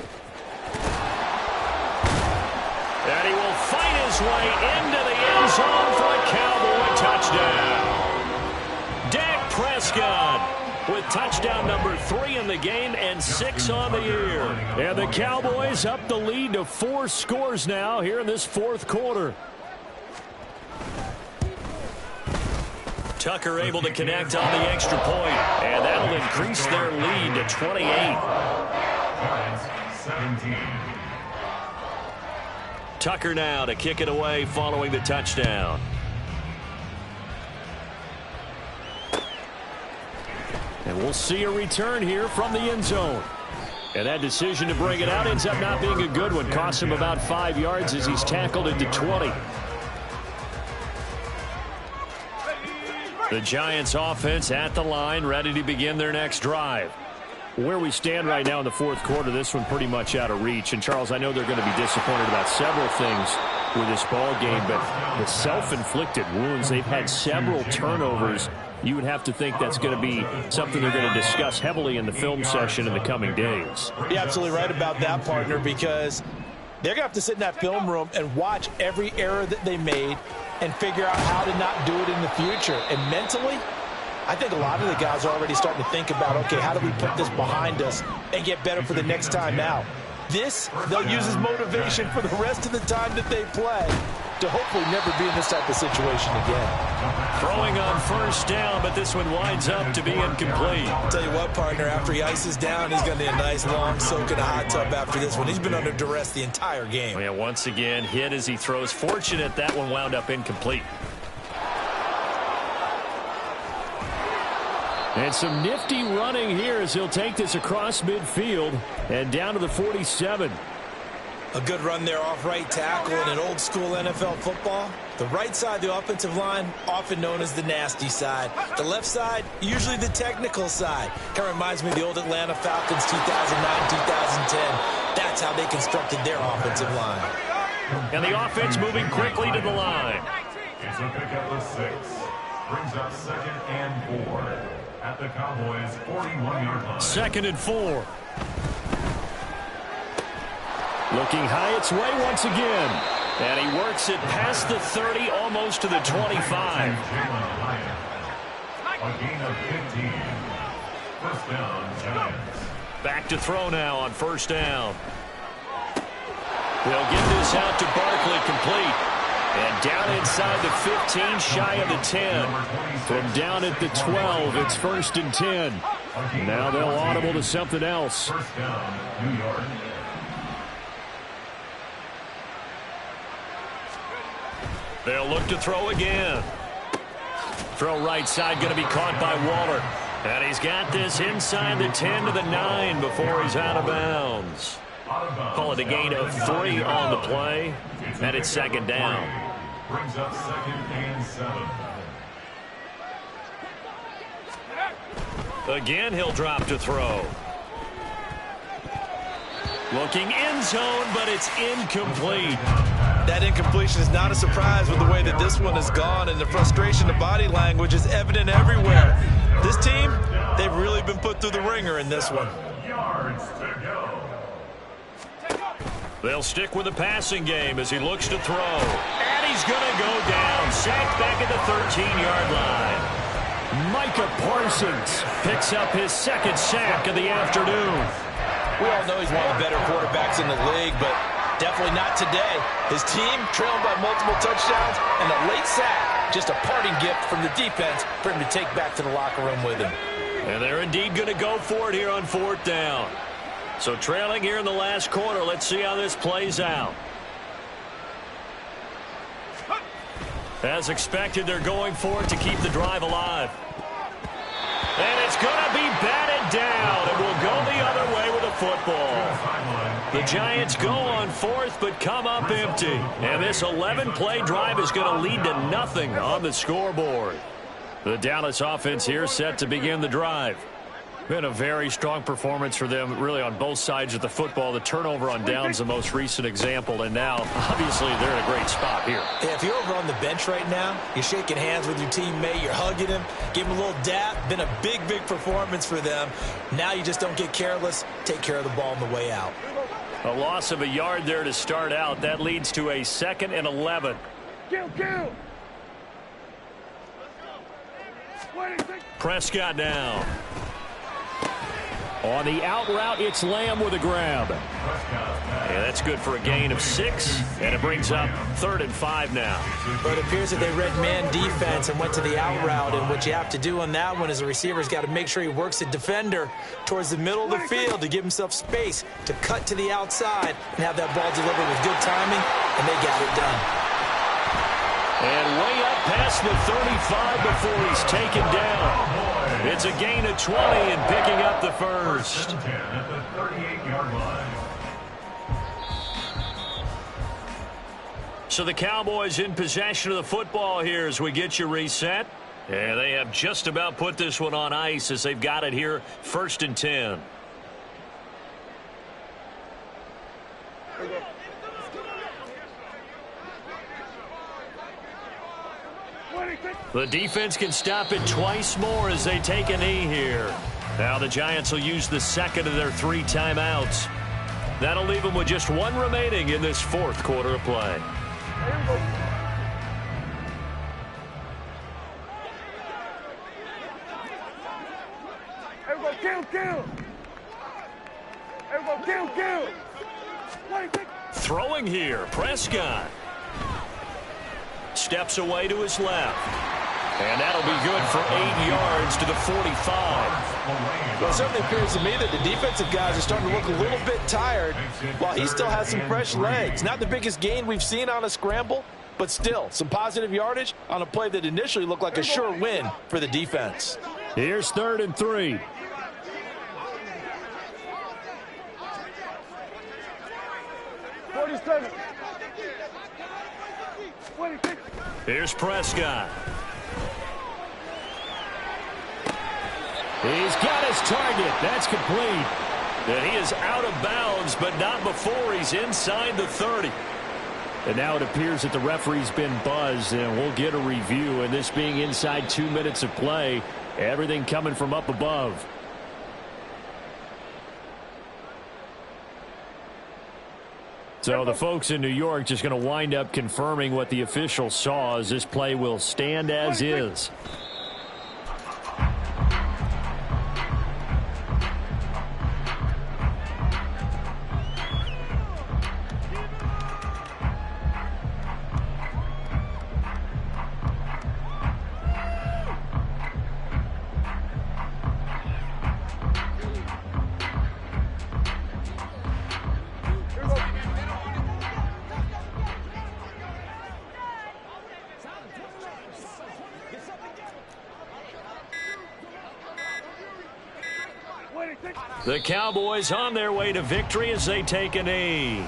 And he will fight his way into the end zone for a Cowboy touchdown. Dak Prescott with touchdown number 3 in the game and 6 on the year. And the Cowboys up the lead to 4 scores now here in this 4th quarter. Tucker able to connect on the extra point, and that'll increase their lead to 28. Giants 17. Tucker now to kick it away following the touchdown. And we'll see a return here from the end zone. And that decision to bring it out ends up not being a good one. Costs him about 5 yards as he's tackled into 20. The Giants offense at the line, ready to begin their next drive. Where we stand right now in the fourth quarter, this one pretty much out of reach. And, Charles, I know they're going to be disappointed about several things with this ball game, but the self-inflicted wounds, they've had several turnovers. You would have to think that's going to be something they're going to discuss heavily in the film session in the coming days. You're absolutely right about that, partner, because they're going to have to sit in that film room and watch every error that they made and figure out how to not do it in the future. And mentally, I think a lot of the guys are already starting to think about, okay, how do we put this behind us and get better for the next time out? This, they'll use as motivation for the rest of the time that they play to hopefully never be in this type of situation again. Throwing on first down, but this one winds up to be incomplete. I'll tell you what, partner, after he ices down, he's going to need a nice long soak in a hot tub after this one. He's been under duress the entire game. Yeah, once again, hit as he throws. Fortunate that one wound up incomplete. And some nifty running here as he'll take this across midfield and down to the 47. A good run there off right tackle in an old school NFL football. The right side, the offensive line, often known as the nasty side. The left side, usually the technical side. Kind of reminds me of the old Atlanta Falcons 2009, 2010. That's how they constructed their offensive line. And the offense moving quickly to the line. It's a pickup of 6. Brings up 2nd and 4 at the Cowboys' 41-yard line. 2nd and 4. Looking high its way once again. And he works it past the 30, almost to the 25. A gain of 15. First down, Giants. Back to throw now on first down. They'll get this out to Barkley, complete. And down inside the 15, shy of the 10. From down at the 12, it's 1st and 10. Now they'll audible to something else. First down, New York. They'll look to throw again. Throw right side, going to be caught by Waller. And he's got this inside the 10 to the 9 before he's out of bounds. Call it a gain of 3 on the play. And it's 2nd down. Brings up 2nd and 7. Again, he'll drop to throw. Looking end zone, but it's incomplete. That incompletion is not a surprise with the way that this one has gone, and the frustration, the body language is evident everywhere. This team, they've really been put through the ringer in this one. Yards to go. They'll stick with the passing game as he looks to throw. And he's going to go down. Sacked back at the 13-yard line. Micah Parsons picks up his 2nd sack of the afternoon. We all know he's one of the better quarterbacks in the league, but definitely not today. His team trailing by multiple touchdowns and a late sack. Just a parting gift from the defense for him to take back to the locker room with him. And they're indeed going to go for it here on 4th down. So trailing here in the last quarter. Let's see how this plays out. As expected, they're going for it to keep the drive alive. And it's going to be batted down. It will go the other way with the football. The Giants go on 4th, but come up empty. And this 11-play drive is going to lead to nothing on the scoreboard. The Dallas offense here set to begin the drive. Been a very strong performance for them, really, on both sides of the football. The turnover on downs, the most recent example, and now, obviously, they're in a great spot here. Yeah, if you're over on the bench right now, you're shaking hands with your teammate, you're hugging him, give him a little dap. Been a big, big performance for them. Now you just don't get careless. Take care of the ball on the way out. A loss of a yard there to start out. That leads to a 2nd and 11. Kill. Prescott down. On the out route, it's Lamb with a grab. Yeah, that's good for a gain of 6, and it brings up 3rd and 5 now. But it appears that they read man defense and went to the out route, and what you have to do on that one is the receiver's got to make sure he works the defender towards the middle of the field to give himself space to cut to the outside and have that ball delivered with good timing, and they got it done. And way up past the 35 before he's taken down. It's a gain of 20 and picking up the first. 10 at the 38-yard line. So the Cowboys in possession of the football here as we get you reset. And they have just about put this one on ice as they've got it here, 1st and 10. The defense can stop it twice more as they take a knee here. Now the Giants will use the second of their 3 timeouts. That'll leave them with just 1 remaining in this 4th quarter of play. Throwing here, Prescott. Steps away to his left. And that'll be good for 8 yards to the 45. Well, it certainly appears to me that the defensive guys are starting to look a little bit tired while he still has some fresh legs. Not the biggest gain we've seen on a scramble, but still some positive yardage on a play that initially looked like a sure win for the defense. Here's 3rd and 3. Here's Prescott. He's got his target. That's complete. And he is out of bounds, but not before he's inside the 30. And now it appears that the referee's been buzzed, and we'll get a review. And this being inside 2 minutes of play, everything coming from up above. So the folks in New York just going to wind up confirming what the official saw, as this play will stand as is. The Cowboys on their way to victory as they take a knee.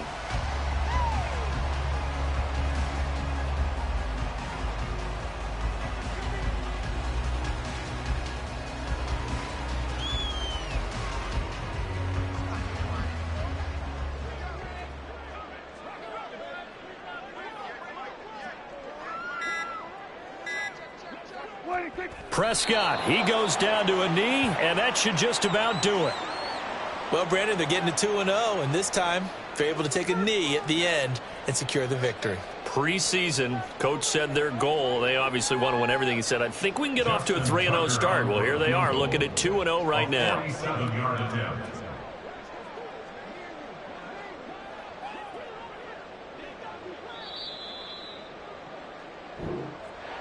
Prescott, he goes down to a knee, and that should just about do it. Well, Brandon, they're getting to 2-0, and this time they're able to take a knee at the end and secure the victory. Preseason, coach said their goal, they obviously want to win everything. He said, I think we can get off to a 3-0 start. Well, here they are looking at 2-0 right now. 47-yard attempt.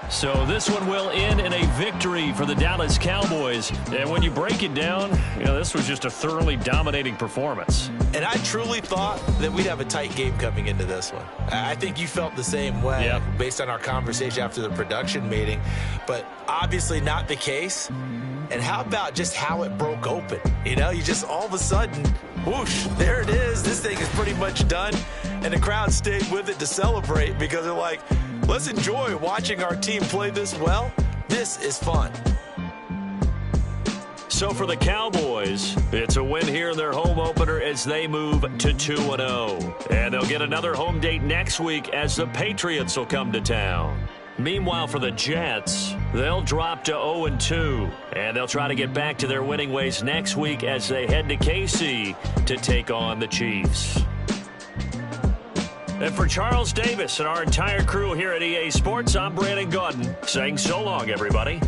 So this one will end in a victory for the Dallas Cowboys. And when you break it down, this was just a thoroughly dominating performance. And I truly thought that we'd have a tight game coming into this one. I think you felt the same way based on our conversation after the production meeting, but obviously not the case. And how about just how it broke open? You just all of a sudden, whoosh, there it is. This thing is pretty much done. And the crowd stayed with it to celebrate because they're like, let's enjoy watching our team play this well. This is fun. So for the Cowboys, it's a win here in their home opener as they move to 2-0. And they'll get another home date next week as the Patriots will come to town. Meanwhile, for the Jets, they'll drop to 0-2. And they'll try to get back to their winning ways next week as they head to KC to take on the Chiefs. And for Charles Davis and our entire crew here at EA Sports, I'm Brandon Gaudin saying so long, everybody.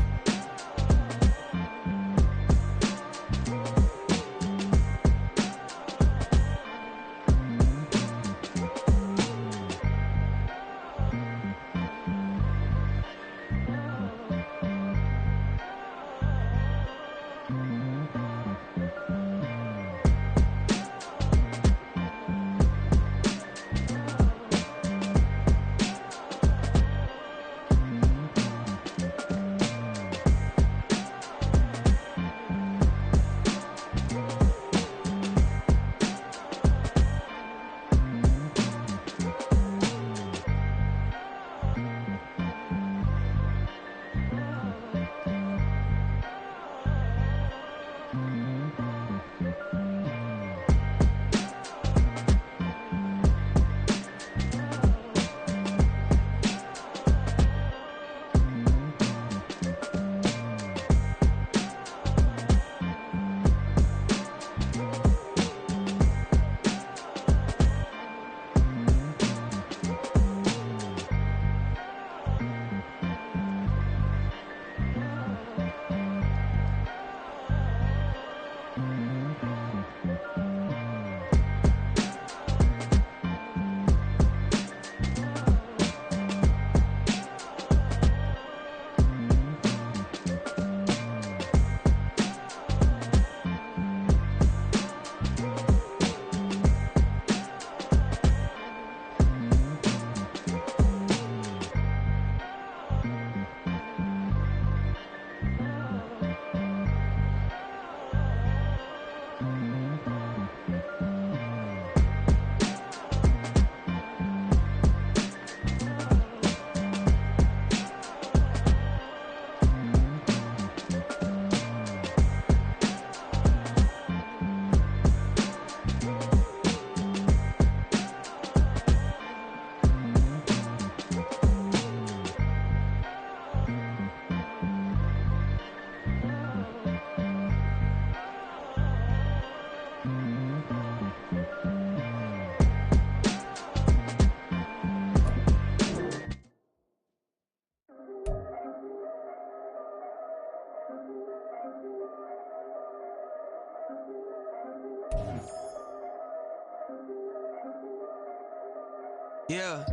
Yeah.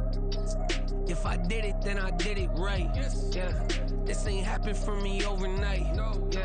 If I did it, then I did it right. Yeah. This ain't happened for me overnight. Yeah.